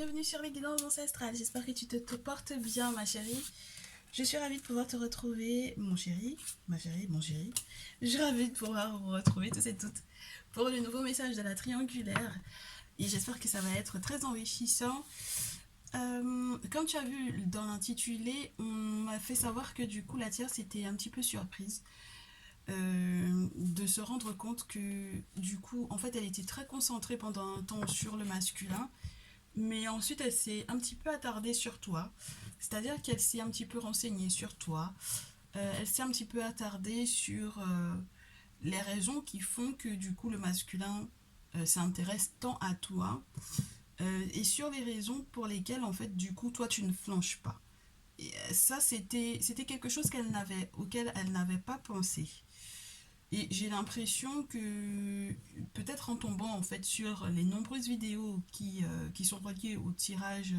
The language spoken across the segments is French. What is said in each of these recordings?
bienvenue sur les guidances ancestrales. J'espère que tu te portes bien, ma chérie. Je suis ravie de pouvoir te retrouver, mon chéri, ma chérie, mon chéri. Je suis ravie de pouvoir vous retrouver tous et toutes pour le nouveau message de la triangulaire. Et j'espère que ça va être très enrichissant. Comme tu as vu dans l'intitulé, on m'a fait savoir que du coup la tierce était un petit peu surprise. De se rendre compte que du coup en fait elle était très concentrée pendant un temps sur le masculin, mais ensuite elle s'est un petit peu attardée sur toi, c'est-à-dire qu'elle s'est un petit peu renseignée sur toi. Elle s'est un petit peu attardée sur les raisons qui font que du coup le masculin s'intéresse tant à toi, et sur les raisons pour lesquelles en fait du coup toi tu ne flanches pas. Et ça c'était quelque chose auquel elle n'avait pas pensé. Et j'ai l'impression que peut-être en tombant en fait sur les nombreuses vidéos qui sont reliées au tirage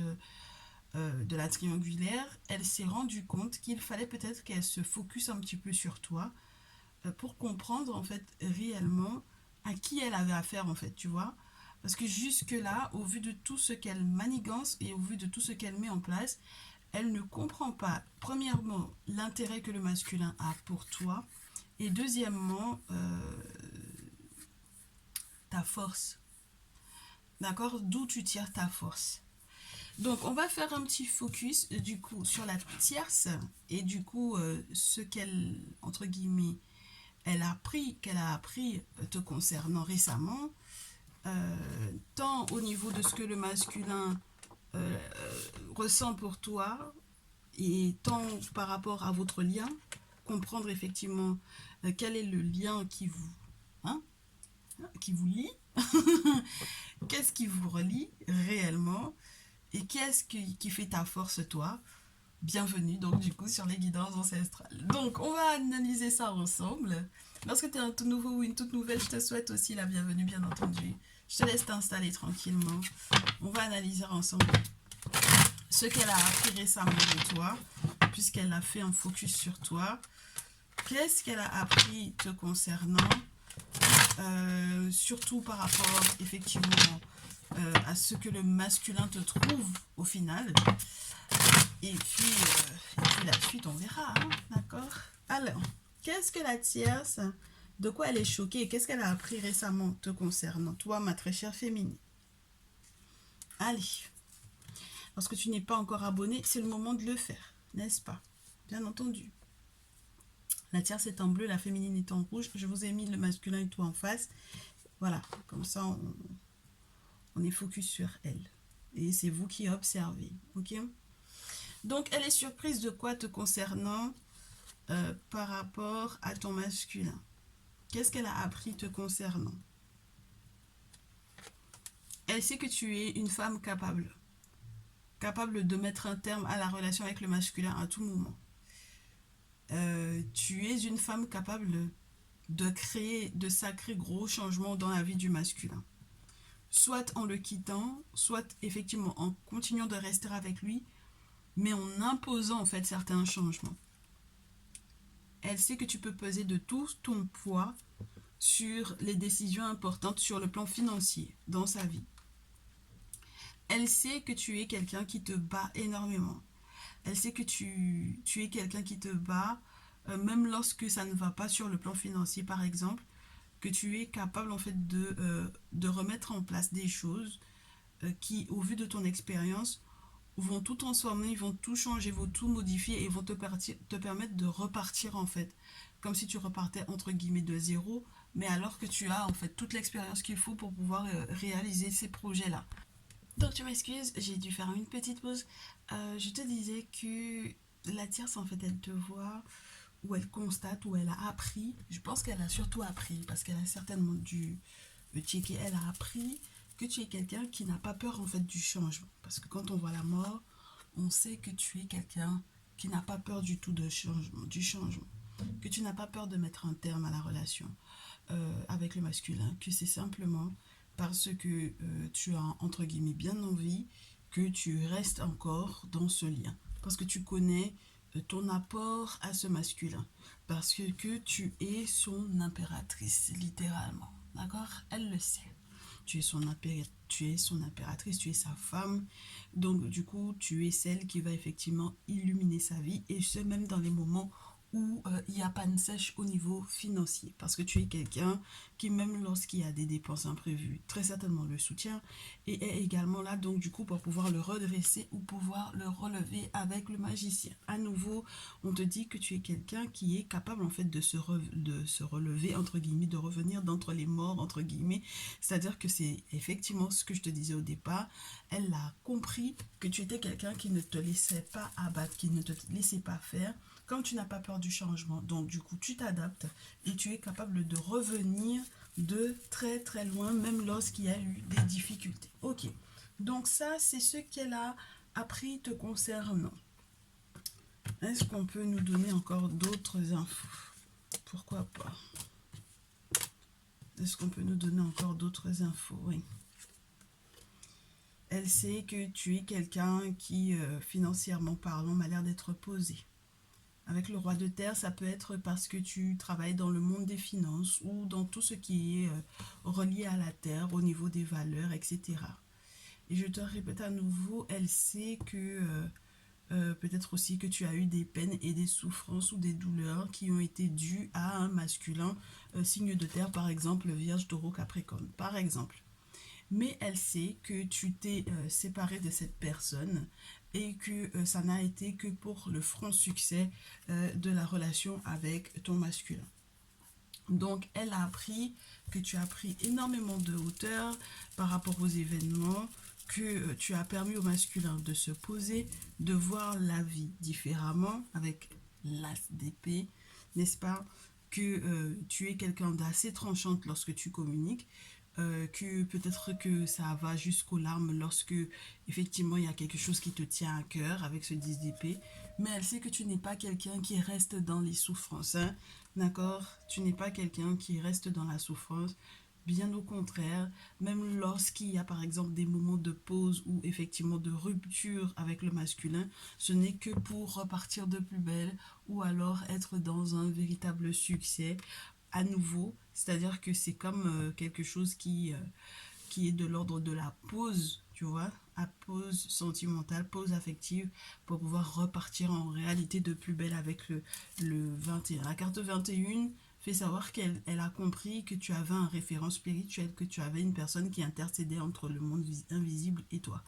de la triangulaire, elle s'est rendue compte qu'il fallait peut-être qu'elle se focus un petit peu sur toi, pour comprendre en fait réellement à qui elle avait affaire en fait, tu vois. Parce que jusque-là, au vu de tout ce qu'elle manigance et au vu de tout ce qu'elle met en place, elle ne comprend pas, premièrement, l'intérêt que le masculin a pour toi, et deuxièmement, ta force. D'accord? D'où tu tires ta force. Donc, on va faire un petit focus, du coup, sur la tierce et du coup, ce qu'elle, entre guillemets, qu'elle a appris te concernant récemment, tant au niveau de ce que le masculin ressent pour toi, et tant par rapport à votre lien, comprendre effectivement quel est le lien hein, qui vous lie, qu'est-ce qui vous relie réellement, et qu'est-ce qui fait ta force toi. Bienvenue donc du coup sur les guidances ancestrales. Donc on va analyser ça ensemble. Lorsque tu es un tout nouveau ou une toute nouvelle, je te souhaite aussi la bienvenue, bien entendu. Je te laisse t'installer tranquillement. On va analyser ensemble ce qu'elle a appris récemment de toi, puisqu'elle a fait un focus sur toi. Qu'est-ce qu'elle a appris te concernant, surtout par rapport effectivement à ce que le masculin te trouve au final. Et puis la suite, on verra, hein, d'accord? Alors, qu'est-ce que la tierce, de quoi elle est choquée et qu'est-ce qu'elle a appris récemment te concernant, toi, ma très chère féminine? Allez, lorsque tu n'es pas encore abonné, c'est le moment de le faire, n'est-ce pas? Bien entendu. La tierce est en bleu, la féminine est en rouge. Je vous ai mis le masculin et toi en face. Voilà, comme ça, on est focus sur elle. Et c'est vous qui observez, ok? Donc, elle est surprise de quoi te concernant par rapport à ton masculin? Qu'est-ce qu'elle a appris te concernant? Elle sait que tu es une femme capable de mettre un terme à la relation avec le masculin à tout moment. Tu es une femme capable de créer de sacrés gros changements dans la vie du masculin. Soit en le quittant, soit effectivement en continuant de rester avec lui, mais en imposant en fait certains changements. Elle sait que tu peux peser de tout ton poids sur les décisions importantes sur le plan financier dans sa vie. Elle sait que tu es quelqu'un qui te bat énormément. Elle sait que tu es quelqu'un qui te bat, même lorsque ça ne va pas sur le plan financier par exemple, que tu es capable en fait de remettre en place des choses qui, au vu de ton expérience, vont tout transformer, vont tout changer, vont tout modifier et vont te permettre de repartir en fait, comme si tu repartais entre guillemets de zéro, mais alors que tu as en fait toute l'expérience qu'il faut pour pouvoir réaliser ces projets-là. Donc tu m'excuses, j'ai dû faire une petite pause. Je te disais que la tierce en fait elle te voit, ou elle constate, ou elle a appris. Je pense qu'elle a surtout appris, parce qu'elle a certainement dû checker. Elle a appris que tu es quelqu'un qui n'a pas peur en fait du changement. Parce que quand on voit la mort, on sait que tu es quelqu'un qui n'a pas peur du tout du changement. Que tu n'as pas peur de mettre un terme à la relation avec le masculin. Que c'est simplement parce que tu as entre guillemets bien envie que tu restes encore dans ce lien. Parce que tu connais ton apport à ce masculin. Parce que tu es son impératrice, littéralement. D'accord? Elle le sait. tu es son impératrice, tu es sa femme. Donc du coup, tu es celle qui va effectivement illuminer sa vie, et ce même dans les moments où il n'y a pas de sèche au niveau financier, parce que tu es quelqu'un qui, même lorsqu'il y a des dépenses imprévues, très certainement le soutient, et est également là donc du coup pour pouvoir le redresser ou pouvoir le relever avec le magicien. À nouveau, on te dit que tu es quelqu'un qui est capable en fait de se relever entre guillemets, de revenir d'entre les morts entre guillemets, c'est-à-dire que c'est effectivement ce que je te disais au départ. Elle a compris que tu étais quelqu'un qui ne te laissait pas abattre, qui ne te laissait pas faire, comme tu n'as pas peur du changement. Donc du coup, tu t'adaptes et tu es capable de revenir de très très loin, même lorsqu'il y a eu des difficultés. Ok, donc ça, c'est ce qu'elle a appris te concernant. Est-ce qu'on peut nous donner encore d'autres infos? Pourquoi pas? Est-ce qu'on peut nous donner encore d'autres infos? Oui. Elle sait que tu es quelqu'un qui, financièrement parlant, m'a l'air d'être posé. Avec le roi de terre, ça peut être parce que tu travailles dans le monde des finances ou dans tout ce qui est relié à la terre, au niveau des valeurs, etc. Et je te répète à nouveau, elle sait que peut-être aussi que tu as eu des peines et des souffrances ou des douleurs qui ont été dues à un masculin signe de terre, par exemple Vierge, Taureau, Capricorne, par exemple. Mais elle sait que tu t'es séparé de cette personne et que ça n'a été que pour le franc succès de la relation avec ton masculin. Donc, elle a appris que tu as pris énormément de hauteur par rapport aux événements, que tu as permis au masculin de se poser, de voir la vie différemment avec l'as d'épée, n'est-ce pas? Que tu es quelqu'un d'assez tranchante lorsque tu communiques, que peut-être que ça va jusqu'aux larmes lorsque effectivement il y a quelque chose qui te tient à cœur avec ce 10 d'épée, mais elle sait que tu n'es pas quelqu'un qui reste dans les souffrances, hein, d'accord? Tu n'es pas quelqu'un qui reste dans la souffrance, bien au contraire, même lorsqu'il y a par exemple des moments de pause ou effectivement de rupture avec le masculin, ce n'est que pour repartir de plus belle ou alors être dans un véritable succès à nouveau, c'est-à-dire que c'est comme quelque chose qui est de l'ordre de la pause, tu vois, à pause sentimentale, pause affective, pour pouvoir repartir en réalité de plus belle avec le 21. La carte 21 fait savoir qu'elle a compris que tu avais un référent spirituel, que tu avais une personne qui intercédait entre le monde invisible et toi.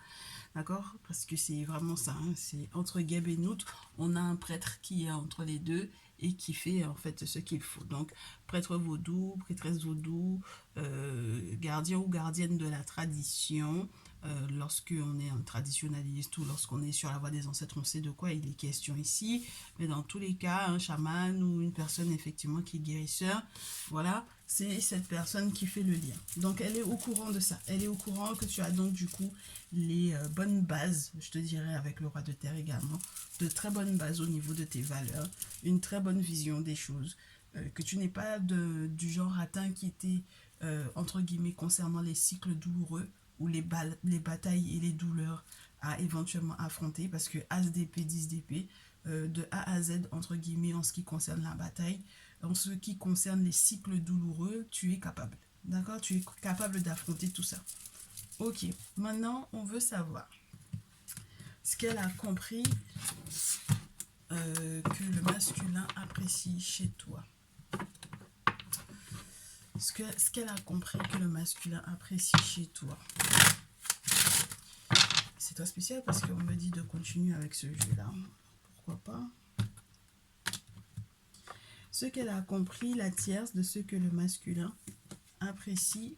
D'accord? Parce que c'est vraiment ça, hein, c'est entre Geb et Nout, on a un prêtre qui est entre les deux et qui fait en fait ce qu'il faut. Donc, prêtre vaudou, prêtresse vaudou, gardien ou gardienne de la tradition. Lorsqu'on est un traditionnaliste ou lorsqu'on est sur la voie des ancêtres, on sait de quoi il est question ici. Mais dans tous les cas, un chaman ou une personne effectivement qui est guérisseur, voilà, c'est cette personne qui fait le lien. Donc elle est au courant de ça. Elle est au courant que tu as donc du coup les bonnes bases, je te dirais avec le roi de terre également, de très bonnes bases au niveau de tes valeurs, une très bonne vision des choses, que tu n'es pas du genre à t'inquiéter entre guillemets concernant les cycles douloureux ou les batailles et les douleurs à éventuellement affronter, parce que As d'épée, 10 d'épée, de A à Z entre guillemets en ce qui concerne la bataille, en ce qui concerne les cycles douloureux, tu es capable. D'accord? Tu es capable d'affronter tout ça. Ok, maintenant on veut savoir ce qu'elle a compris que le masculin apprécie chez toi. Ce qu'elle a compris que le masculin apprécie chez toi. C'est très spécial parce qu'on me dit de continuer avec ce jeu-là. Pourquoi pas? Ce qu'elle a compris, la tierce, de ce que le masculin apprécie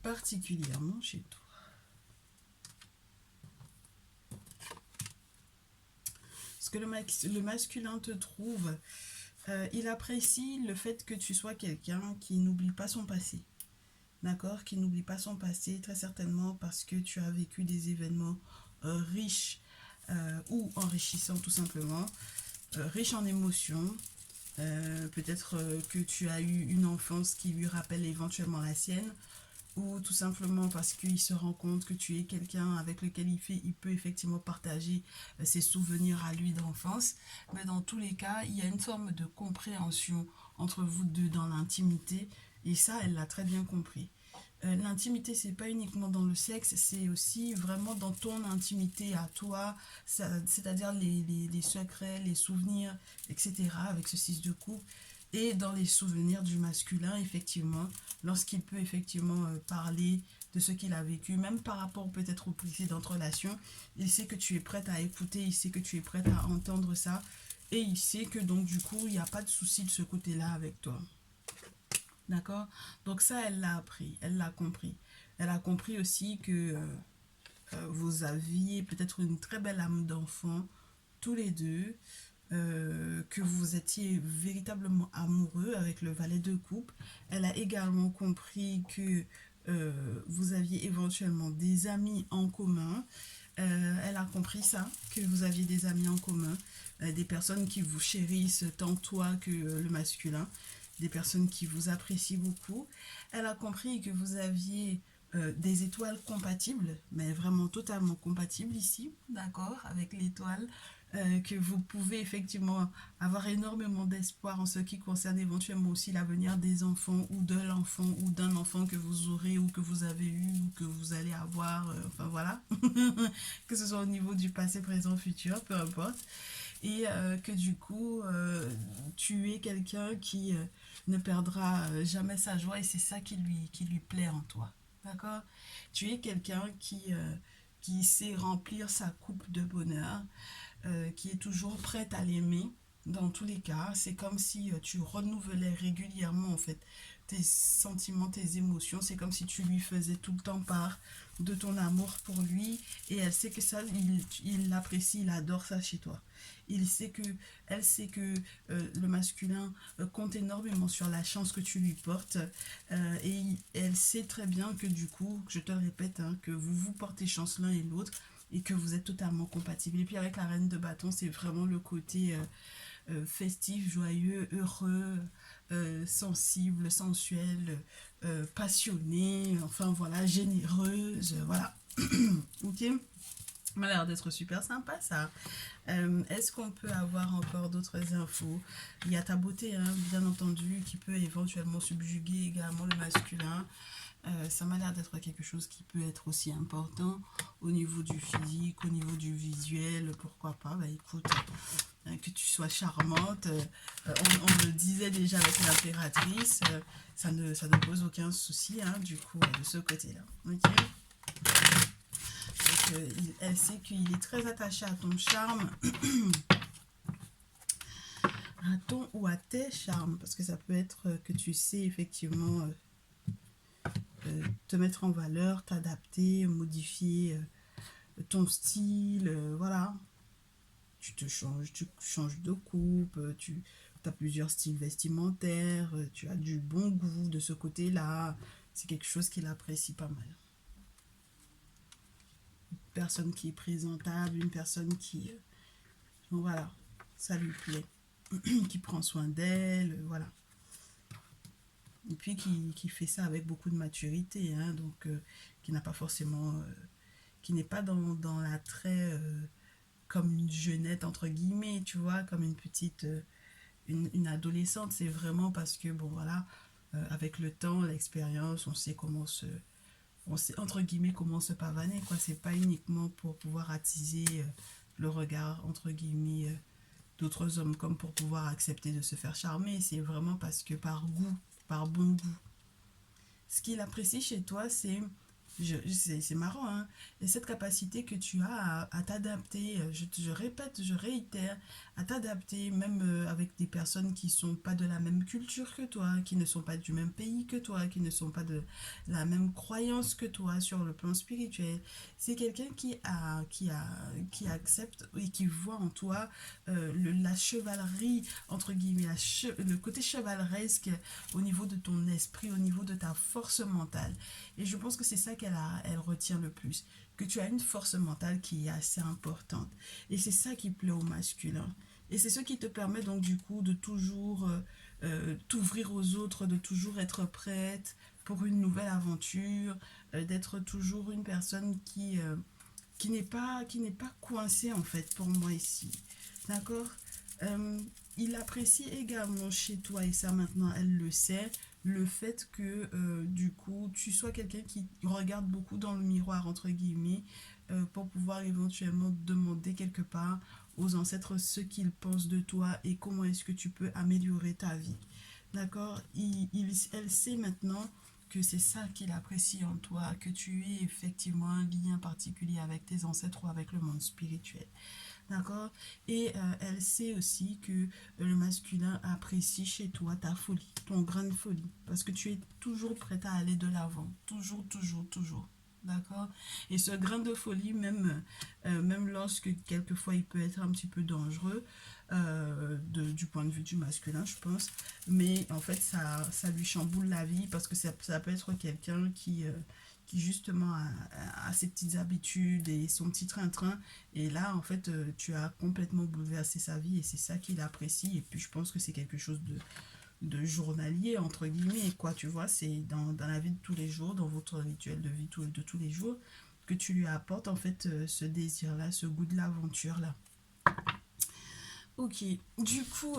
particulièrement chez toi. Ce que le masculin te trouve, il apprécie le fait que tu sois quelqu'un qui n'oublie pas son passé. D'accord? Qui n'oublie pas son passé, très certainement parce que tu as vécu des événements riches ou enrichissants tout simplement, riches en émotions. Peut-être que tu as eu une enfance qui lui rappelle éventuellement la sienne, ou tout simplement parce qu'il se rend compte que tu es quelqu'un avec lequel il peut effectivement partager ses souvenirs à lui d'enfance. Mais dans tous les cas, il y a une forme de compréhension entre vous deux dans l'intimité, et ça, elle l'a très bien compris. L'intimité, c'est pas uniquement dans le sexe, c'est aussi vraiment dans ton intimité à toi, c'est-à-dire les secrets, les souvenirs, etc. avec ce 6 de coupe. Et dans les souvenirs du masculin, effectivement, lorsqu'il peut effectivement parler de ce qu'il a vécu, même par rapport peut-être aux précédentes relations, il sait que tu es prête à écouter, il sait que tu es prête à entendre ça, et il sait que donc du coup, il n'y a pas de souci de ce côté-là avec toi. D'accord? Donc ça, elle l'a appris, elle l'a compris. Elle a compris aussi que vous aviez peut-être une très belle âme d'enfant, tous les deux, que vous étiez véritablement amoureux avec le valet de coupe. Elle a également compris que vous aviez éventuellement des amis en commun. Elle a compris ça, que vous aviez des amis en commun, des personnes qui vous chérissent tant toi que le masculin, des personnes qui vous apprécient beaucoup. Elle a compris que vous aviez des étoiles compatibles, mais vraiment totalement compatibles ici, d'accord, avec l'étoile, que vous pouvez effectivement avoir énormément d'espoir en ce qui concerne éventuellement aussi l'avenir des enfants ou de l'enfant ou d'un enfant que vous aurez ou que vous avez eu ou que vous allez avoir, enfin voilà, que ce soit au niveau du passé, présent, futur, peu importe. Et que du coup, tu es quelqu'un qui ne perdra jamais sa joie et c'est ça qui lui plaît en toi. D'accord? Tu es quelqu'un qui sait remplir sa coupe de bonheur, qui est toujours prête à l'aimer dans tous les cas. C'est comme si tu renouvelais régulièrement en fait tes sentiments, tes émotions. C'est comme si tu lui faisais tout le temps part de ton amour pour lui et elle sait que ça, il l'apprécie, il adore ça chez toi. Il sait que, elle sait que le masculin compte énormément sur la chance que tu lui portes et elle sait très bien que du coup, je te le répète, hein, que vous vous portez chance l'un et l'autre et que vous êtes totalement compatibles. Et puis avec la reine de bâton, c'est vraiment le côté festif, joyeux, heureux, sensible, sensuel, passionné, enfin voilà, généreuse, voilà. Ok, ça m'a l'air d'être super sympa ça. Est-ce qu'on peut avoir encore d'autres infos? Il y a ta beauté, hein, bien entendu, qui peut éventuellement subjuguer également le masculin. Ça m'a l'air d'être quelque chose qui peut être aussi important au niveau du physique, au niveau du visuel, pourquoi pas. Bah écoute, que tu sois charmante, on le disait déjà avec l'impératrice, ça ne pose aucun souci, hein, du coup, de ce côté-là. Ok. Donc, elle sait qu'il est très attaché à ton charme, à ton ou à tes charmes, parce que ça peut être que tu sais effectivement te mettre en valeur, t'adapter, modifier ton style, voilà. Tu changes de coupe, tu as plusieurs styles vestimentaires, tu as du bon goût de ce côté-là. C'est quelque chose qu'il apprécie pas mal. Une personne qui est présentable, une personne qui... voilà, ça lui plaît. Qui prend soin d'elle, voilà. Et puis qui fait ça avec beaucoup de maturité, hein, donc qui n'a pas forcément... qui n'est pas dans l'attrait comme une jeunette, entre guillemets, tu vois, comme une petite... une adolescente, c'est vraiment parce que, bon, voilà, avec le temps, l'expérience, on sait comment se... On sait, entre guillemets, comment se pavaner, quoi. C'est pas uniquement pour pouvoir attiser le regard, entre guillemets, d'autres hommes, comme pour pouvoir accepter de se faire charmer. C'est vraiment parce que par goût, par bon goût. Ce qu'il apprécie chez toi, c'est marrant, hein? Et cette capacité que tu as à t'adapter, je répète, je réitère, à t'adapter, même avec des personnes qui sont pas de la même culture que toi, qui ne sont pas du même pays que toi, qui ne sont pas de la même croyance que toi sur le plan spirituel. C'est quelqu'un qui accepte et qui voit en toi la chevalerie, entre guillemets, le côté chevaleresque au niveau de ton esprit, au niveau de ta force mentale. Et je pense que c'est ça elle retient le plus. Que tu as une force mentale qui est assez importante. Et c'est ça qui plaît au masculin. Et c'est ce qui te permet donc du coup de toujours t'ouvrir aux autres, de toujours être prête pour une nouvelle aventure, d'être toujours une personne qui n'est pas coincée en fait pour moi ici. D'accord. il apprécie également chez toi, et ça maintenant elle le sait, le fait que du coup tu sois quelqu'un qui regarde beaucoup dans le miroir entre guillemets, pour pouvoir éventuellement demander quelque part aux ancêtres ce qu'ils pensent de toi et comment est-ce que tu peux améliorer ta vie. D'accord, elle sait maintenant que c'est ça qu'il apprécie en toi, que tu es effectivement un lien particulier avec tes ancêtres ou avec le monde spirituel. D'accord. Et elle sait aussi que le masculin apprécie chez toi ta folie, ton grain de folie. Parce que tu es toujours prête à aller de l'avant. Toujours, toujours, toujours. D'accord. Et ce grain de folie, même lorsque quelquefois il peut être un petit peu dangereux, du point de vue du masculin, je pense. Mais en fait, ça lui chamboule la vie parce que ça peut être quelqu'un qui justement a ses petites habitudes et son petit train-train. Et là, en fait, tu as complètement bouleversé sa vie et c'est ça qu'il apprécie. Et puis, je pense que c'est quelque chose de journalier, entre guillemets, quoi. Tu vois, c'est dans la vie de tous les jours, dans votre rituel de vie de tous les jours, que tu lui apportes, en fait, ce désir-là, ce goût de l'aventure-là. Ok, du coup,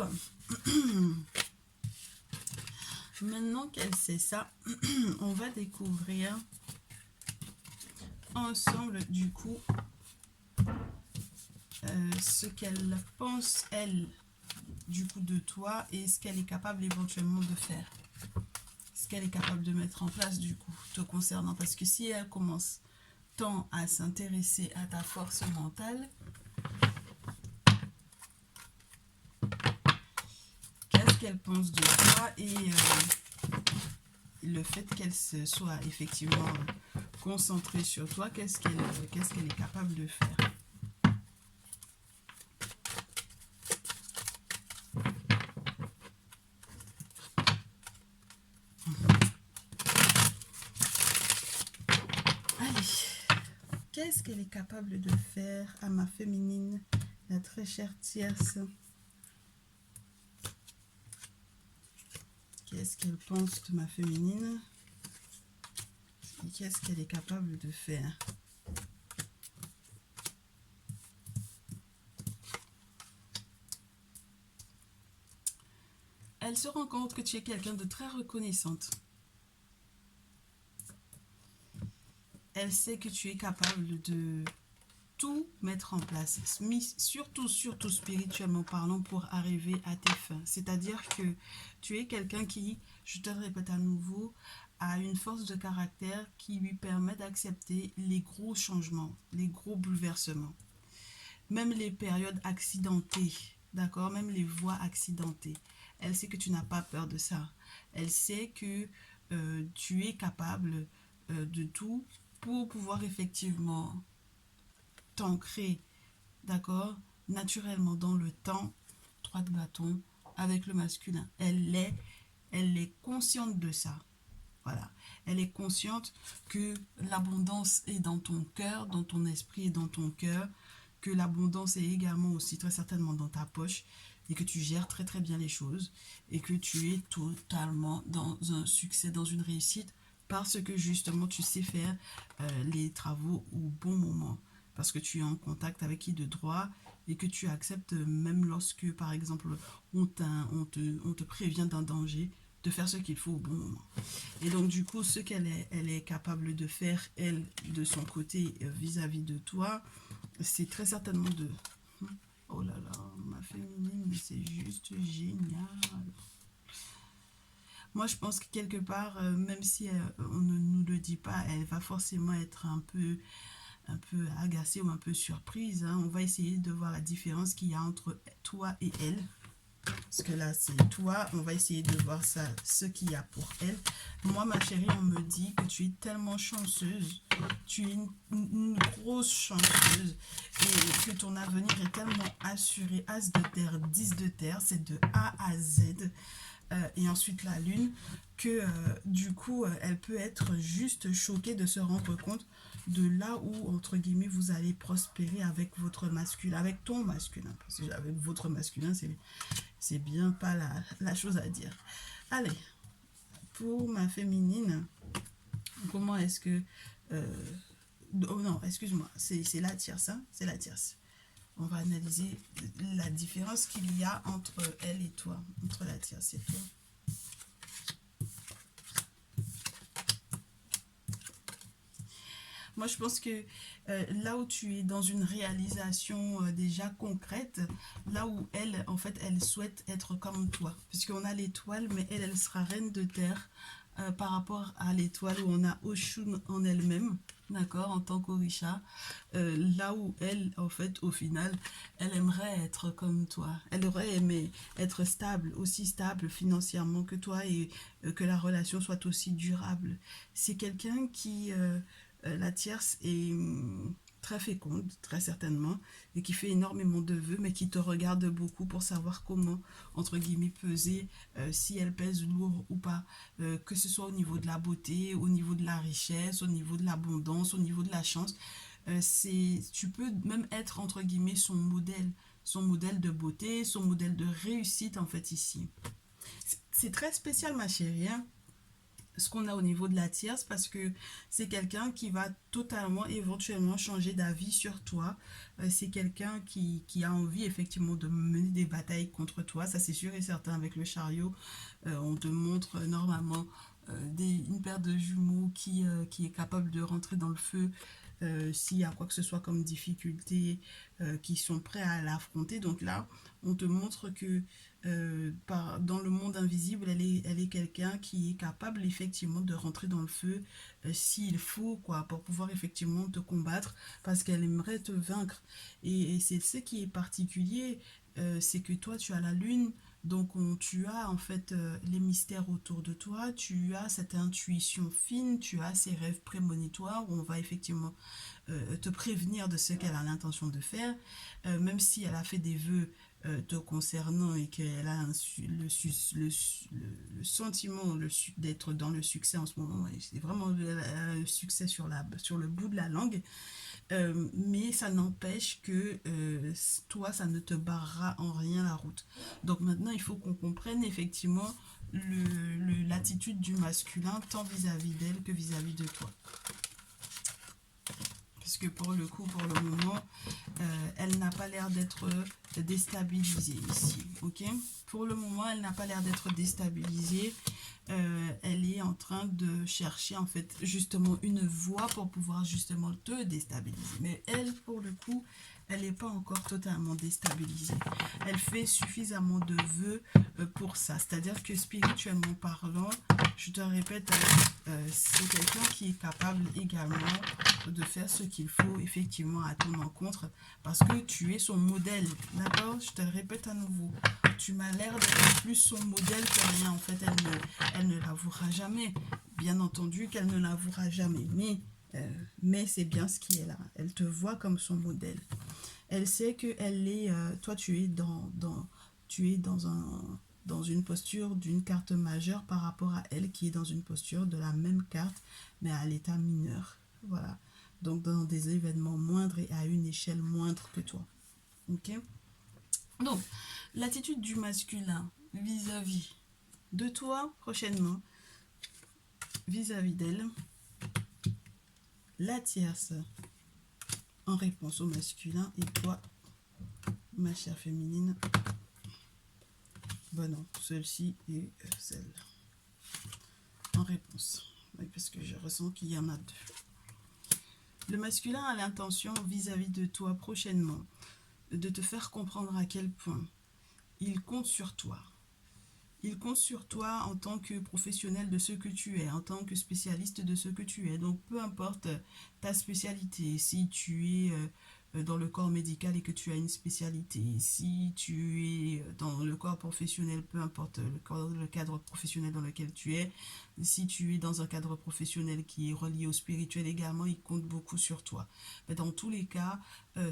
maintenant qu'elle sait ça, on va découvrir ensemble, du coup, ce qu'elle pense, elle, du coup, de toi et ce qu'elle est capable éventuellement de faire. Ce qu'elle est capable de mettre en place, du coup, te concernant. Parce que si elle commence tant à s'intéresser à ta force mentale, qu'est-ce qu'elle pense de toi et le fait qu'elle se soit effectivement concentrée sur toi, qu'est-ce qu'elle est capable de faire. Qu'est-ce qu'elle est capable de faire à ma féminine, la très chère tierce? Qu'est-ce qu'elle pense de ma féminine? Et qu'est-ce qu'elle est capable de faire? Elle se rend compte que tu es quelqu'un de très reconnaissante. Elle sait que tu es capable de tout mettre en place, surtout spirituellement parlant, pour arriver à tes fins. C'est-à-dire que tu es quelqu'un qui, je te le répète à nouveau, a une force de caractère qui lui permet d'accepter les gros changements, les gros bouleversements, même les périodes accidentées, d'accord, même les voies accidentées. Elle sait que tu n'as pas peur de ça. Elle sait que tu es capable de tout pour pouvoir effectivement t'ancrer, d'accord, naturellement dans le temps, 3 de bâton, avec le masculin. Elle est consciente de ça. Voilà. Elle est consciente que l'abondance est dans ton cœur, dans ton esprit et dans ton cœur, que l'abondance est également aussi très certainement dans ta poche et que tu gères très très bien les choses et que tu es totalement dans un succès, dans une réussite parce que justement tu sais faire les travaux au bon moment, parce que tu es en contact avec qui de droit et que tu acceptes même lorsque par exemple on te prévient d'un danger, de faire ce qu'il faut au bon moment. Et donc du coup ce elle est capable de faire elle de son côté vis-à-vis de toi, c'est très certainement de... Oh là là, ma féminine, mais c'est juste génial. Moi, je pense que quelque part, même si on ne nous le dit pas, elle va forcément être un peu agacée ou un peu surprise. Hein. On va essayer de voir la différence qu'il y a entre toi et elle. Parce que là, c'est toi. On va essayer de voir ça, ce qu'il y a pour elle. Moi, ma chérie, on me dit que tu es tellement chanceuse. Tu es une grosse chanceuse. Et que ton avenir est tellement assuré. As de terre, 10 de terre. C'est de A à Z. Et ensuite la lune, que du coup elle peut être juste choquée de se rendre compte de là où entre guillemets vous allez prospérer avec votre masculin, avec ton masculin, parce que avec votre masculin c'est bien pas la chose à dire. Allez, pour ma féminine, comment est-ce que oh non, excuse-moi, c'est la tierce, hein, c'est la tierce. On va analyser la différence qu'il y a entre elle et toi, entre la tierce et toi. Moi, je pense que là où tu es dans une réalisation déjà concrète, là où elle, en fait, elle souhaite être comme toi. Puisqu'on a l'étoile, mais elle sera reine de terre par rapport à l'étoile où on a Oshun en elle-même, d'accord, en tant qu'Orisha. Là où elle, en fait, au final, elle aimerait être comme toi. Elle aurait aimé être stable, aussi stable financièrement que toi et que la relation soit aussi durable. C'est quelqu'un qui... la tierce est très féconde, très certainement, et qui fait énormément de vœux, mais qui te regarde beaucoup pour savoir comment, entre guillemets, peser, si elle pèse lourd ou pas, que ce soit au niveau de la beauté, au niveau de la richesse, au niveau de l'abondance, au niveau de la chance. Tu peux même être, entre guillemets, son modèle de beauté, son modèle de réussite, en fait, ici. C'est très spécial, ma chérie, hein, ce qu'on a au niveau de la tierce parce que c'est quelqu'un qui va totalement éventuellement changer d'avis sur toi. C'est quelqu'un qui a envie effectivement de mener des batailles contre toi, ça c'est sûr et certain. Avec le chariot, on te montre normalement une paire de jumeaux qui est capable de rentrer dans le feu s'il y a quoi que ce soit comme difficulté, qui sont prêts à l'affronter. Donc là, on te montre que dans le monde invisible, elle est quelqu'un qui est capable effectivement de rentrer dans le feu s'il faut, quoi, pour pouvoir effectivement te combattre, parce qu'elle aimerait te vaincre. Et c'est ce qui est particulier, c'est que toi, tu as la lune. Donc tu as en fait les mystères autour de toi, tu as cette intuition fine, tu as ces rêves prémonitoires où on va effectivement te prévenir de ce qu'elle a l'intention de faire, même si elle a fait des vœux te concernant et qu'elle a le sentiment d'être dans le succès en ce moment. C'est vraiment le succès sur le bout de la langue. Mais ça n'empêche que toi, ça ne te barrera en rien la route. Donc maintenant, il faut qu'on comprenne effectivement l'attitude du masculin, tant vis-à-vis d'elle que vis-à-vis de toi. Parce que pour le coup, pour le moment, elle n'a pas l'air d'être déstabilisée ici, ok? Pour le moment, elle n'a pas l'air d'être déstabilisée. Elle est en train de chercher en fait justement une voie pour pouvoir justement te déstabiliser. Mais elle, pour le coup, elle n'est pas encore totalement déstabilisée. Elle fait suffisamment de vœux pour ça. C'est-à-dire que spirituellement parlant, je te répète, c'est quelqu'un qui est capable également de faire ce qu'il faut effectivement à ton encontre parce que tu es son modèle. D'accord? Je te le répète à nouveau. Tu m'as l'air d'être plus son modèle que rien. En fait, elle ne l'avouera jamais. Bien entendu qu'elle ne l'avouera jamais. Mais c'est bien ce qui est là. Elle te voit comme son modèle. Elle sait que toi, tu es dans une posture d'une carte majeure par rapport à elle qui est dans une posture de la même carte, mais à l'état mineur. Voilà. Donc, dans des événements moindres et à une échelle moindre que toi. Ok? Donc, l'attitude du masculin vis-à-vis de toi prochainement, vis-à-vis d'elle, la tierce en réponse au masculin et toi, ma chère féminine, bon non, celle-ci et celle en réponse. Oui, parce que je ressens qu'il y en a deux. Le masculin a l'intention vis-à-vis de toi prochainement de te faire comprendre à quel point il compte sur toi. Il compte sur toi en tant que professionnel de ce que tu es, en tant que spécialiste de ce que tu es. Donc, peu importe ta spécialité, si tu es dans le corps médical et que tu as une spécialité, si tu es dans le corps professionnel, peu importe le cadre professionnel dans lequel tu es, si tu es dans un cadre professionnel qui est relié au spirituel également, il compte beaucoup sur toi. Mais dans tous les cas,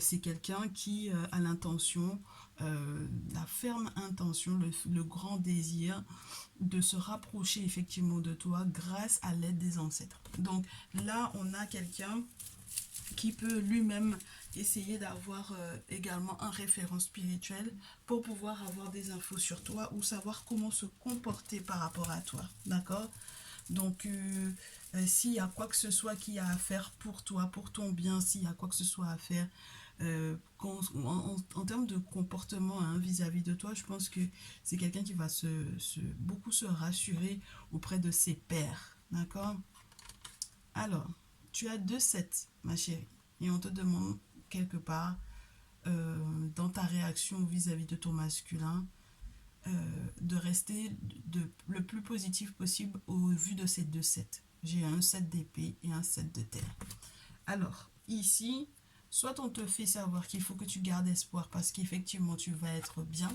c'est quelqu'un qui a l'intention, la ferme intention, le grand désir de se rapprocher effectivement de toi grâce à l'aide des ancêtres. Donc là, on a quelqu'un qui peut lui-même essayer d'avoir également un référent spirituel pour pouvoir avoir des infos sur toi ou savoir comment se comporter par rapport à toi. D'accord? Donc, s'il y a quoi que ce soit qui a à faire pour toi, pour ton bien, s'il y a quoi que ce soit à faire, en termes de comportement hein, vis-à-vis de toi, je pense que c'est quelqu'un qui va beaucoup se rassurer auprès de ses pairs. D'accord? Alors, tu as 2 7, ma chérie. Et on te demande quelque part, dans ta réaction vis-à-vis de ton masculin, de rester le plus positif possible au vu de ces 2 7. J'ai un 7 d'épée et un 7 de terre. Alors, ici, soit on te fait savoir qu'il faut que tu gardes espoir parce qu'effectivement tu vas être bien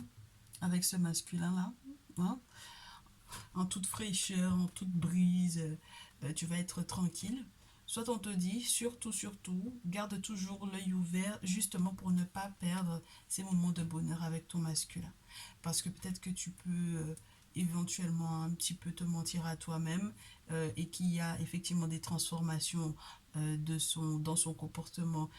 avec ce masculin-là, hein, en toute fraîcheur, en toute brise, tu vas être tranquille. Soit on te dit, surtout, surtout, garde toujours l'œil ouvert justement pour ne pas perdre ces moments de bonheur avec ton masculin. Parce que peut-être que tu peux éventuellement un petit peu te mentir à toi-même et qu'il y a effectivement des transformations dans son comportement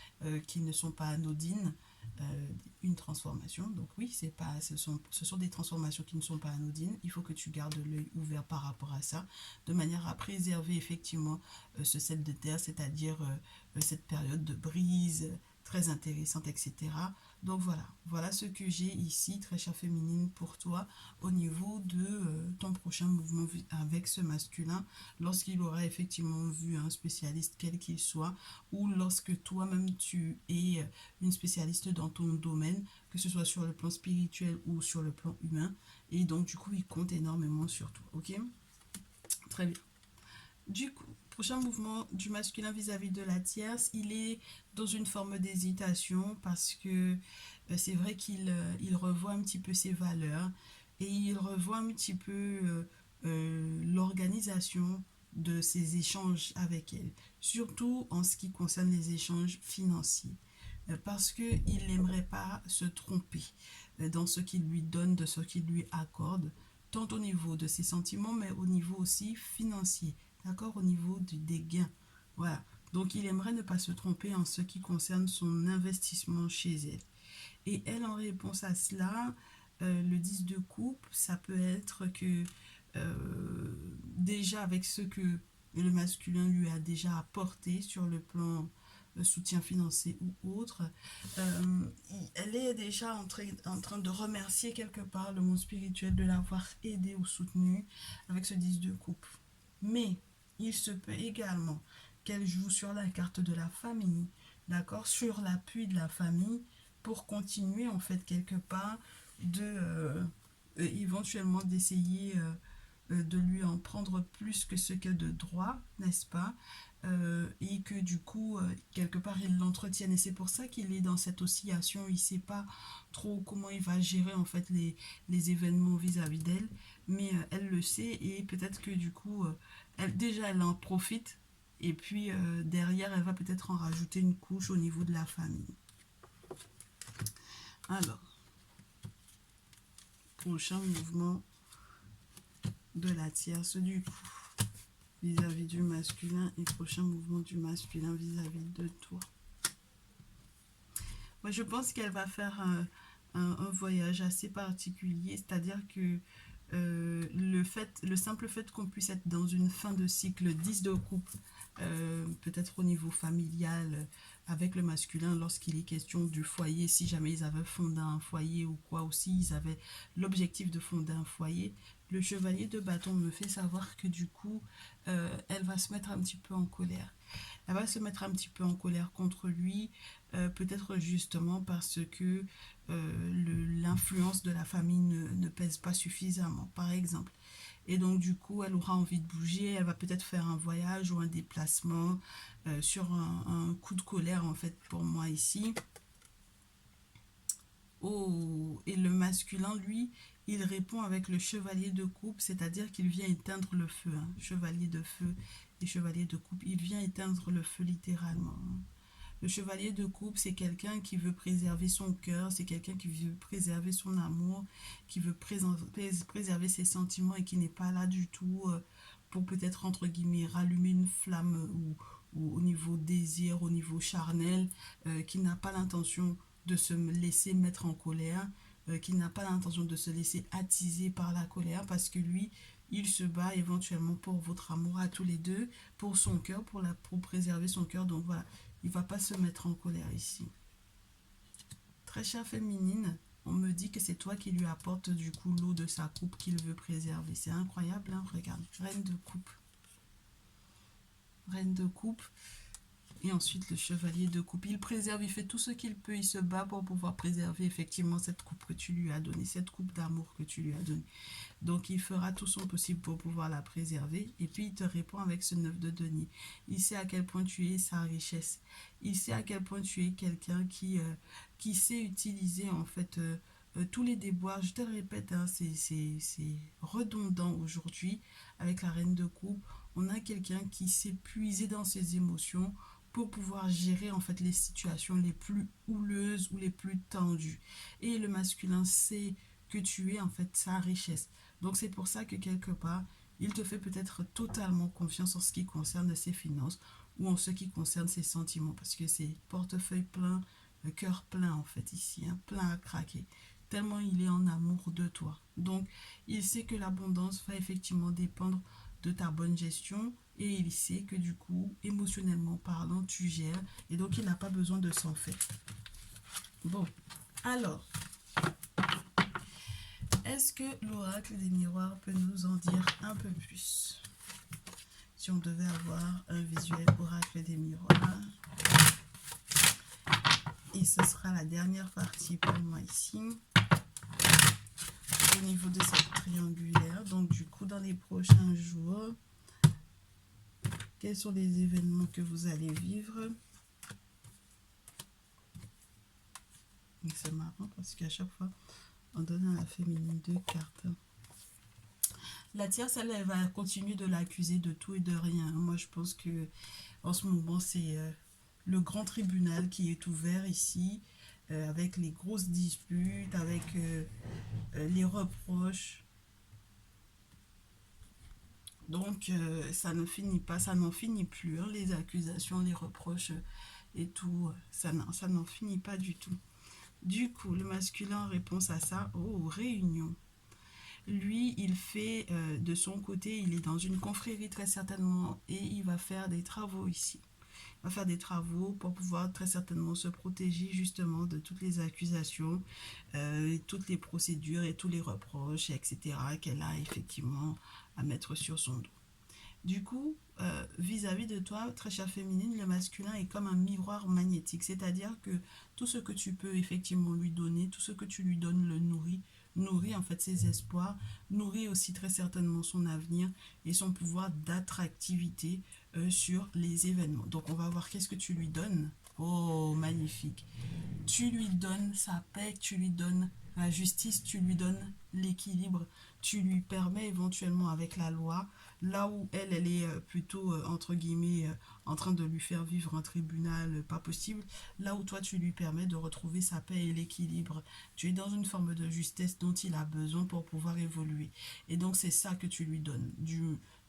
qui ne sont pas anodines. euh, une transformation. Donc oui, ce sont des transformations qui ne sont pas anodines. Il faut que tu gardes l'œil ouvert par rapport à ça, de manière à préserver effectivement ce set de terre, c'est-à-dire cette période de brise très intéressante, etc. Donc voilà ce que j'ai ici, très chère féminine, pour toi au niveau de ton prochain mouvement avec ce masculin, lorsqu'il aura effectivement vu un spécialiste quel qu'il soit, ou lorsque toi-même tu es une spécialiste dans ton domaine, que ce soit sur le plan spirituel ou sur le plan humain, et donc du coup il compte énormément sur toi, ok? Très bien. Du coup, prochain mouvement du masculin vis-à-vis de la tierce, il est dans une forme d'hésitation parce que c'est vrai qu'il revoit un petit peu ses valeurs et il revoit un petit peu l'organisation de ses échanges avec elle, surtout en ce qui concerne les échanges financiers. Parce qu'il n'aimerait pas se tromper dans ce qu'il lui donne, de ce qu'il lui accorde, tant au niveau de ses sentiments, mais au niveau aussi financier, d'accord, au niveau des gains. Voilà. Donc il aimerait ne pas se tromper en ce qui concerne son investissement chez elle. Et elle, en réponse à cela, le 10 de coupe, ça peut être que déjà avec ce que le masculin lui a déjà apporté sur le plan soutien financier ou autre, euh, elle est déjà en train de remercier quelque part le monde spirituel de l'avoir aidé ou soutenu avec ce 10 de coupe. Mais il se peut également qu'elle joue sur la carte de la famille, d'accord, sur l'appui de la famille pour continuer en fait quelque part de éventuellement d'essayer de lui en prendre plus que ce qu'elle de droit, n'est-ce pas? Et que du coup, quelque part, il l'entretienne. Et c'est pour ça qu'il est dans cette oscillation. Il ne sait pas trop comment il va gérer en fait les événements vis-à-vis d'elle. Mais elle le sait et peut-être que du coup, déjà, elle en profite. Et puis derrière, elle va peut-être en rajouter une couche au niveau de la famille. Alors, prochain mouvement de la tierce du coup vis-à-vis du masculin et prochain mouvement du masculin vis-à-vis de toi. Moi, je pense qu'elle va faire un voyage assez particulier, c'est-à-dire que le simple fait qu'on puisse être dans une fin de cycle 10 de couple, peut-être au niveau familial, avec le masculin, lorsqu'il est question du foyer, si jamais ils avaient fondé un foyer ou quoi, ou s'ils avaient l'objectif de fonder un foyer, le chevalier de bâton me fait savoir que du coup, elle va se mettre un petit peu en colère. Elle va se mettre un petit peu en colère contre lui, peut-être justement parce que l'influence de la famille ne pèse pas suffisamment, par exemple. Et donc, du coup, elle aura envie de bouger, elle va peut-être faire un voyage ou un déplacement sur un coup de colère, en fait, pour moi ici. Oh, et le masculin, lui, il répond avec le chevalier de coupe, c'est-à-dire qu'il vient éteindre le feu. Hein. Chevalier de feu et chevalier de coupe, il vient éteindre le feu littéralement. Le chevalier de coupe, c'est quelqu'un qui veut préserver son cœur, c'est quelqu'un qui veut préserver son amour, qui veut préserver ses sentiments et qui n'est pas là du tout pour peut-être, entre guillemets, rallumer une flamme ou au niveau désir, au niveau charnel, qui n'a pas l'intention de se laisser mettre en colère, qui n'a pas l'intention de se laisser attiser par la colère parce que lui, il se bat éventuellement pour votre amour à tous les deux, pour son cœur, pour préserver son cœur. Donc voilà, il ne va pas se mettre en colère ici. Très chère féminine, on me dit que c'est toi qui lui apporte du coup l'eau de sa coupe qu'il veut préserver. C'est incroyable, hein? Regarde, reine de coupe. Reine de coupe. Et ensuite le chevalier de coupe. Il préserve, il fait tout ce qu'il peut, il se bat pour pouvoir préserver effectivement cette coupe que tu lui as donnée, cette coupe d'amour que tu lui as donnée. Donc il fera tout son possible pour pouvoir la préserver. Et puis il te répond avec ce 9 de denier. Il sait à quel point tu es sa richesse. Il sait à quel point tu es quelqu'un qui sait utiliser en fait tous les déboires. Je te le répète, hein, c'est redondant aujourd'hui avec la reine de coupe. On a quelqu'un qui sait puiser dans ses émotions pour pouvoir gérer en fait les situations les plus houleuses ou les plus tendues. Et le masculin sait que tu es en fait sa richesse. Donc c'est pour ça que quelque part, il te fait peut-être totalement confiance en ce qui concerne ses finances ou en ce qui concerne ses sentiments. Parce que c'est portefeuille plein, cœur plein en fait ici, hein, plein à craquer. Tellement il est en amour de toi. Donc il sait que l'abondance va effectivement dépendre de ta bonne gestion et il sait que du coup, émotionnellement parlant, tu gères et donc il n'a pas besoin de s'en faire. Bon, alors, est-ce que l'oracle des miroirs peut nous en dire un peu plus? Si on devait avoir un visuel oracle des miroirs. Et ce sera la dernière partie pour moi ici. Au niveau de cette triangulaire. Donc du coup, dans les prochains jours, quels sont les événements que vous allez vivre? C'est marrant parce qu'à chaque fois, on donne à la féminine 2 cartes. La tierce, elle va continuer de l'accuser de tout et de rien. Moi, je pense que en ce moment, c'est le grand tribunal qui est ouvert ici, avec les grosses disputes, avec les reproches. Donc, ça ne finit pas, ça n'en finit plus. Hein, les accusations, les reproches et tout, ça n'en finit pas du tout. Du coup, le masculin en réponse à ça, oh, réunion. Lui, il fait de son côté, il est dans une confrérie très certainement et il va faire des travaux ici. Il va faire des travaux pour pouvoir très certainement se protéger justement de toutes les accusations, toutes les procédures et tous les reproches, etc. qu'elle a effectivement à mettre sur son dos. Du coup, vis-à-vis de toi, très chère féminine, le masculin est comme un miroir magnétique. C'est-à-dire que tout ce que tu peux effectivement lui donner, tout ce que tu lui donnes le nourrit en fait ses espoirs, nourrit aussi très certainement son avenir et son pouvoir d'attractivité sur les événements. Donc on va voir qu'est-ce que tu lui donnes. Oh, magnifique. Tu lui donnes sa paix, tu lui donnes la justice, tu lui donnes l'équilibre, tu lui permets éventuellement avec la loi, là où elle est plutôt, entre guillemets, en train de lui faire vivre un tribunal pas possible, là où toi tu lui permets de retrouver sa paix et l'équilibre. Tu es dans une forme de justesse dont il a besoin pour pouvoir évoluer. Et donc c'est ça que tu lui donnes,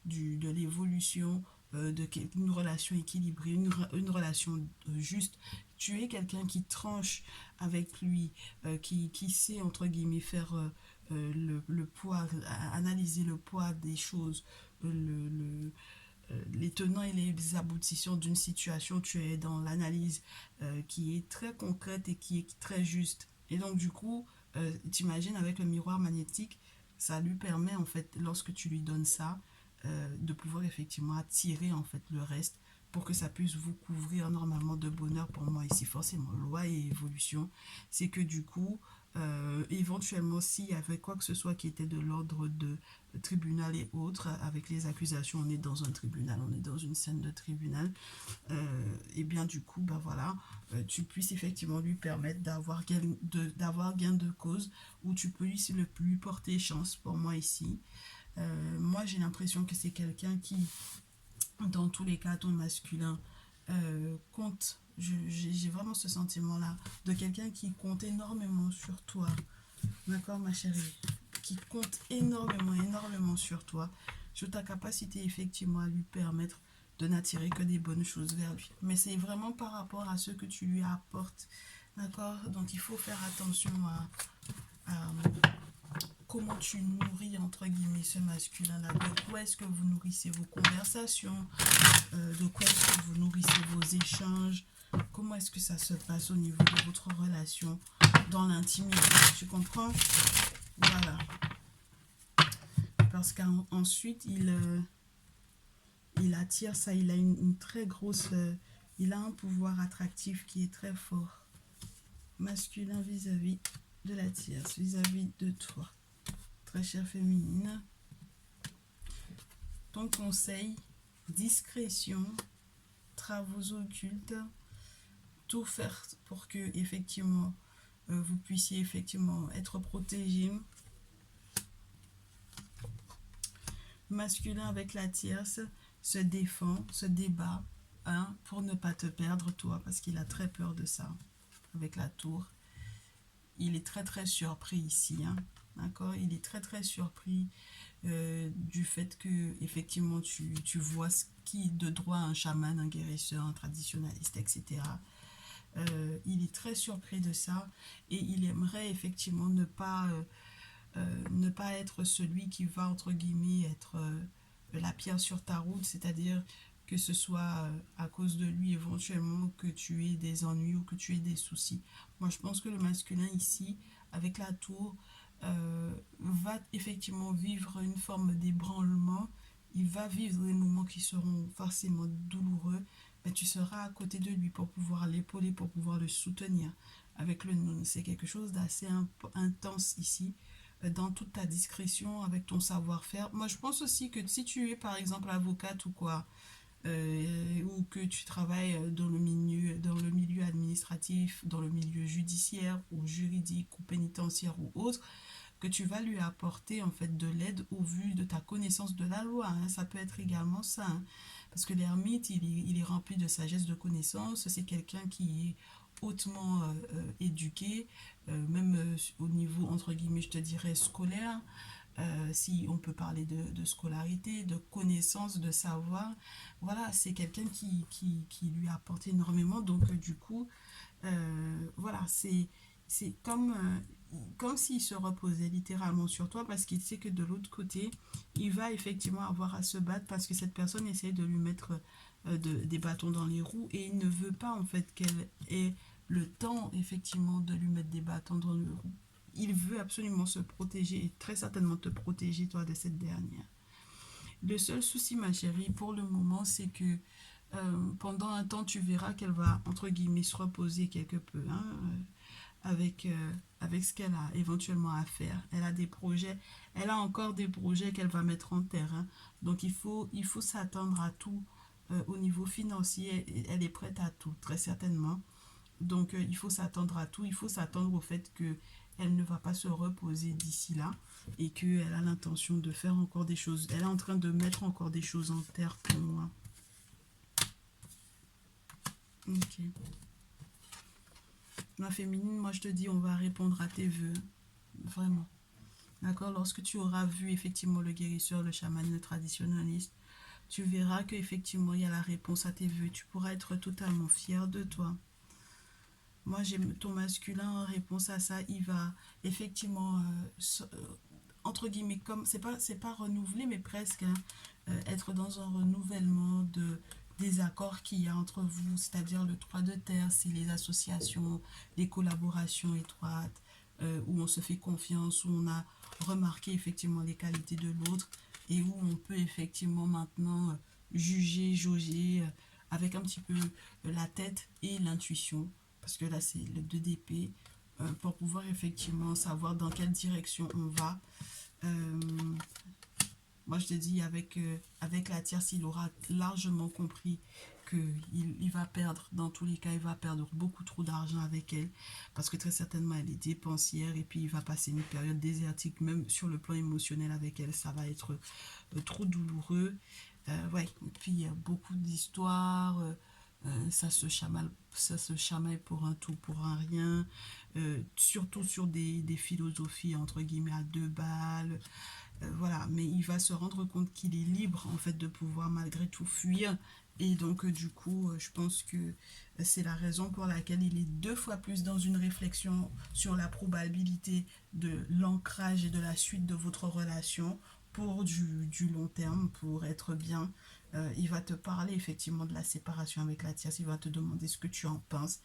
de l'évolution, une relation équilibrée, une relation juste. Tu es quelqu'un qui tranche avec lui, qui sait, entre guillemets, faire le poids, analyser le poids des choses, les tenants et les aboutissants d'une situation. Tu es dans l'analyse qui est très concrète et qui est très juste. Et donc, du coup, t'imagines avec le miroir magnétique, ça lui permet, en fait, lorsque tu lui donnes ça, de pouvoir effectivement attirer, en fait, le reste pour que ça puisse vous couvrir normalement de bonheur. Pour moi ici, forcément, loi et évolution, c'est que du coup, éventuellement, s'il y avait quoi que ce soit qui était de l'ordre de tribunal et autres, avec les accusations, on est dans un tribunal, on est dans une scène de tribunal, et bien du coup, ben voilà, tu puisses effectivement lui permettre d'avoir gain de cause, ou tu peux lui porter chance. Pour moi ici, moi j'ai l'impression que c'est quelqu'un qui, dans tous les cas, ton masculin compte. J'ai vraiment ce sentiment-là de quelqu'un qui compte énormément sur toi. D'accord, ma chérie? Qui compte énormément, énormément sur toi, sur ta capacité effectivement à lui permettre de n'attirer que des bonnes choses vers lui. Mais c'est vraiment par rapport à ce que tu lui apportes. D'accord? Donc il faut faire attention à comment tu nourris, entre guillemets, ce masculin-là. De quoi est-ce que vous nourrissez vos conversations, de quoi est-ce que vous nourrissez vos échanges, comment est-ce que ça se passe au niveau de votre relation dans l'intimité, tu comprends? Voilà. Parce qu'ensuite, il attire ça, il a une très grosse... il a un pouvoir attractif qui est très fort. Masculin vis-à-vis de la tierce, vis-à-vis de toi. Très chère féminine. Ton conseil, discrétion, travaux occultes, tout faire pour que effectivement vous puissiez effectivement être protégé. Masculin avec la tierce se défend, se débat, hein, pour ne pas te perdre toi, parce qu'il a très peur de ça. Avec la tour, il est très très surpris ici, hein, d'accord, il est très très surpris du fait que effectivement tu vois ce qui de droit un chaman, un guérisseur, un traditionnaliste, etc. Il est très surpris de ça et il aimerait effectivement ne pas être celui qui va entre guillemets être la pierre sur ta route, c'est-à-dire que ce soit à cause de lui éventuellement que tu aies des ennuis ou que tu aies des soucis. Moi je pense que le masculin ici avec la tour va effectivement vivre une forme d'ébranlement, il va vivre des moments qui seront forcément douloureux, mais tu seras à côté de lui pour pouvoir l'épauler, pour pouvoir le soutenir. Avec le Noun, c'est quelque chose d'assez intense ici, dans toute ta discrétion, avec ton savoir-faire. Moi, je pense aussi que si tu es, par exemple, avocate ou quoi, ou que tu travailles dans le milieu administratif, dans le milieu judiciaire ou juridique ou pénitentiaire ou autre, que tu vas lui apporter en fait de l'aide au vu de ta connaissance de la loi, hein. Ça peut être également ça, hein. Parce que l'ermite, il est rempli de sagesse, de connaissances. C'est quelqu'un qui est hautement éduqué, même au niveau, entre guillemets, je te dirais, scolaire. Si on peut parler de scolarité, de connaissance, de savoir. Voilà, c'est quelqu'un qui lui a apporté énormément. Donc, du coup, voilà, c'est comme s'il se reposait littéralement sur toi parce qu'il sait que de l'autre côté, il va effectivement avoir à se battre parce que cette personne essaie de lui mettre des bâtons dans les roues et il ne veut pas en fait qu'elle ait le temps effectivement de lui mettre des bâtons dans les roues. Il veut absolument se protéger et très certainement te protéger toi de cette dernière. Le seul souci ma chérie pour le moment c'est que pendant un temps tu verras qu'elle va entre guillemets se reposer quelque peu, hein, avec ce qu'elle a éventuellement à faire. Elle a des projets, elle a encore des projets qu'elle va mettre en terre, hein. Donc il faut s'attendre à tout au niveau financier. Elle est prête à tout, très certainement. Donc il faut s'attendre à tout. Il faut s'attendre au fait que elle ne va pas se reposer d'ici là et qu'elle a l'intention de faire encore des choses. Elle est en train de mettre encore des choses en terre pour moi. Ok. Ma féminine, moi je te dis, on va répondre à tes vœux. Vraiment. D'accord? Lorsque tu auras vu effectivement le guérisseur, le chaman, le traditionnaliste, tu verras qu'effectivement il y a la réponse à tes vœux. Tu pourras être totalement fier de toi. Moi, j'ai ton masculin en réponse à ça, il va effectivement, entre guillemets, comme c'est pas renouveler, mais presque, hein, être dans un renouvellement des accords qu'il y a entre vous, c'est-à-dire le droit de terre, c'est les associations, les collaborations étroites, où on se fait confiance, où on a remarqué effectivement les qualités de l'autre et où on peut effectivement maintenant juger, jauger avec un petit peu la tête et l'intuition, parce que là c'est le 2 d'épée, pour pouvoir effectivement savoir dans quelle direction on va. Euh, Moi, je te dis, avec la tierce, il aura largement compris qu'il va perdre, dans tous les cas, il va perdre beaucoup trop d'argent avec elle, parce que très certainement, elle est dépensière, et puis il va passer une période désertique, même sur le plan émotionnel avec elle, ça va être trop douloureux. Ouais, et puis il y a beaucoup d'histoires, ça se chamaille pour un tout, pour un rien, surtout sur des philosophies, entre guillemets, à deux balles. Voilà, mais il va se rendre compte qu'il est libre en fait de pouvoir malgré tout fuir Et donc, du coup, je pense que c'est la raison pour laquelle il est 2 fois plus dans une réflexion sur la probabilité de l'ancrage et de la suite de votre relation pour du long terme, pour être bien. Il va te parler effectivement de la séparation avec la tierce, il va te demander ce que tu en penses.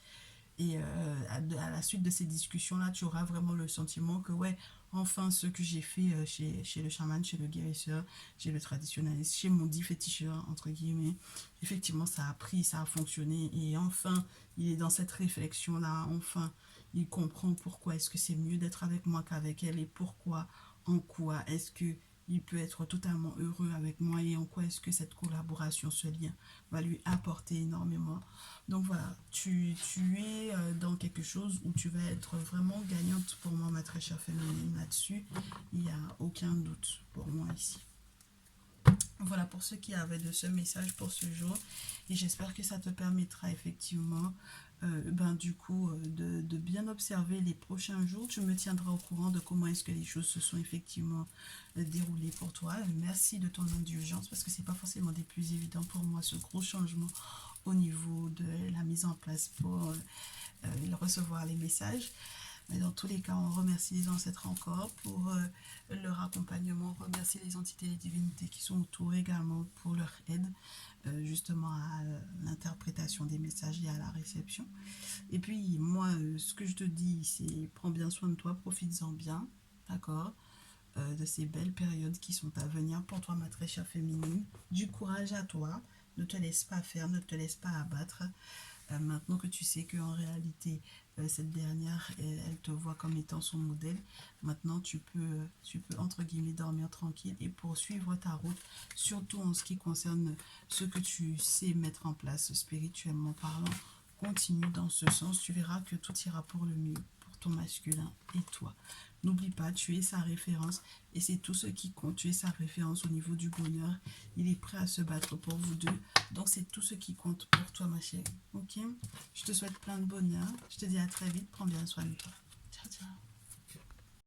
Et à la suite de ces discussions-là, tu auras vraiment le sentiment que, ouais, enfin, ce que j'ai fait chez le chaman, chez le guérisseur, chez le traditionnaliste, chez mon dit féticheur, entre guillemets, effectivement, ça a pris, ça a fonctionné. Et enfin, il est dans cette réflexion-là. Enfin, il comprend pourquoi est-ce que c'est mieux d'être avec moi qu'avec elle et pourquoi, en quoi est-ce que il peut être totalement heureux avec moi et en quoi est-ce que cette collaboration, ce lien va lui apporter énormément. Donc voilà, tu es dans quelque chose où tu vas être vraiment gagnante pour moi, ma très chère féminine, là-dessus. Il n'y a aucun doute pour moi ici. Voilà pour ceux qui avaient de ce message pour ce jour. Et j'espère que ça te permettra effectivement du coup de bien observer les prochains jours. Tu me tiendras au courant de comment est-ce que les choses se sont effectivement déroulées pour toi. Merci de ton indulgence parce que c'est pas forcément des plus évidents pour moi ce gros changement au niveau de la mise en place pour recevoir les messages. Mais dans tous les cas, on remercie les ancêtres encore pour leur accompagnement. On remercie les entités et les divinités qui sont autour également pour leur aide justement à l'interprétation des messages et à la réception. Et puis, moi, ce que je te dis, c'est prends bien soin de toi, profites-en bien, d'accord, de ces belles périodes qui sont à venir pour toi, ma très chère féminine. Du courage à toi. Ne te laisse pas faire, ne te laisse pas abattre. Maintenant que tu sais qu'en réalité, cette dernière, elle te voit comme étant son modèle, maintenant tu peux entre guillemets dormir tranquille et poursuivre ta route, surtout en ce qui concerne ce que tu sais mettre en place spirituellement parlant. Continue dans ce sens, tu verras que tout ira pour le mieux pour ton masculin et toi. N'oublie pas, tu es sa référence et c'est tout ce qui compte. Tu es sa référence au niveau du bonheur. Il est prêt à se battre pour vous deux. Donc c'est tout ce qui compte pour toi, ma chérie. Ok? Je te souhaite plein de bonheur. Je te dis à très vite. Prends bien soin de toi. Ciao, ciao.